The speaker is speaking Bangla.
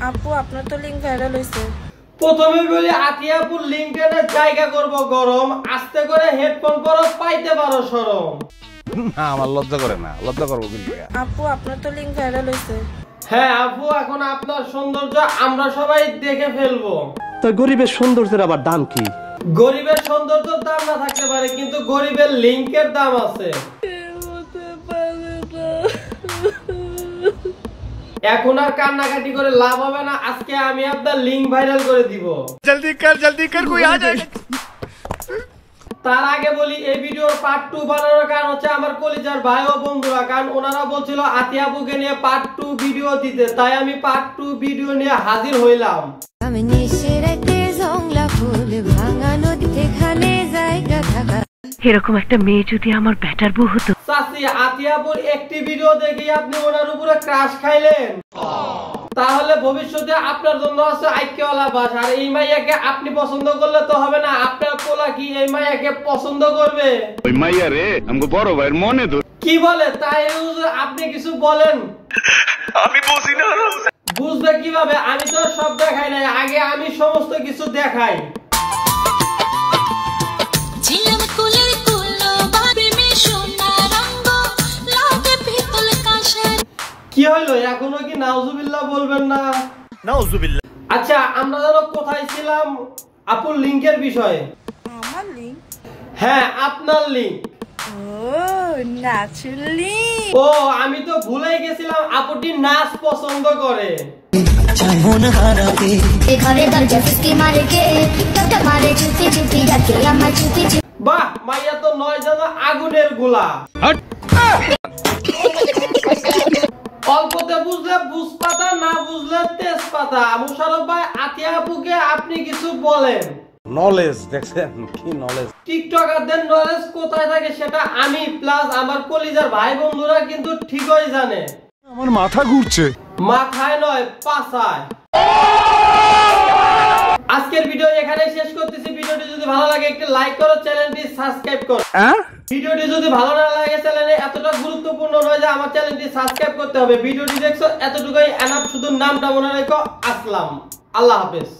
আপু আপনার তো লিংক ভাইরাল হইছে। প্রথমে বলি আতিয়াপুর লিংকডইনের জায়গা করব গরম, আস্তে করে হেডফোন পরো পাইতে পারো শরম। না আমার লজ্জা করে না, লজ্জা করব কি লিগা? আপু আপনার তো লিংক ভাইরাল হইছে। হ্যাঁ আপু, এখন আপনার সৌন্দর্য আমরা সবাই দেখে ফেলবো। তো গরিবের সৌন্দর্যের আবার দাম কি? গরিবের সৌন্দর্যের দাম না থাকতে পারে, কিন্তু গরিবের লিংকের দাম আছে। এখন আর কান্নাকাটি করে লাভ হবে না, আজকে আমি আপনার লিংক ভাইরাল করে দিব। জলদি কর কোই আ যায়। তার আগে বলি এই ভিডিওর পার্ট 2 বানানোর কারণ হচ্ছে আমার কলিজার ভাই ও বন্ধুরা, কারণ ওনারা বলছিল আতিয়াপুকে নিয়ে পার্ট 2 ভিডিও দিতে, তাই আমি পার্ট 2 ভিডিও নিয়ে হাজির হইলাম। আমি নিশিরাতে জংলা ফুল ভাঙা নদীতে খানে জায়গা থাকা। এরকম একটা মেয়ে যদি আমার ব্যাটার বউ হতো। চাচি, আতিয়াপুর একটি ভিডিও দেখি আপনি ওনার উপরে ক্রাশ খাইলেন, তাহলে ভবিষ্যতে আপনার জন্য আছে আইকিওয়ালা বাস। আর এই মাইয়াকে আপনি পছন্দ করলে তো হবে না, আপনার পোলা কি এই মাইয়াকে পছন্দ করবে? ওই মাইয়া রে আমগো বড় ভাইয়ের মনে ধর। কি বলে তাই আপনি কিছু বলেন? আমি বুঝি না। বুঝবে কিভাবে? আমি তো সব দেখাই নাই, আগে আমি সমস্ত কিছু দেখাই। কি হইলো এখনো কি নাউজুবিল্লাহ বলবেন না? নাউজুবিল্লাহ। আচ্ছা আমরা যেন কোথায় ছিলাম? আপুর লিংকের বিষয়ে। আমার লিংক? হ্যাঁ আপনার লিংক। ও নাচুর লিংক। ও আমি তো ভুলেই গেছিলাম আপুটি নাচ পছন্দ করে। বাহ, মাইয়া তো নয় যেন আগুনের গোলা। অল্পতে বুঝলে বুঝপাতা, না বুঝলে তেজপাতা। মুশারফ ভাই, আতিয়া আপুকে আপনি কিছু বলেন। নলেজ দেখছেন কি নলেজ? টিকটকারদের নলেজ কোথায় থাকে সেটা আমি প্লাস আমার কলিজার ভাই বন্ধুরা কিন্তু ঠিকই জানে। আমার মাথা ঘুরছে। মাথায় নয়, পাছায়। আজকের ভিডিও এখানেই শেষ করতেছি। ভিডিওটি যদি ভালো লাগে একটি লাইক করো, চ্যানেলটি সাবস্ক্রাইব করো। ভিডিওটি যদি ভালো না লাগে চ্যানেলে এতটা গুরুত্বপূর্ণ নয় যে আমার চ্যানেলটি সাবস্ক্রাইব করতে হবে। ভিডিওটি দেখছো এতটুকুই এনাফ, শুধু নামটা মনে রেখো। আসলাম, আল্লাহ হাফেজ।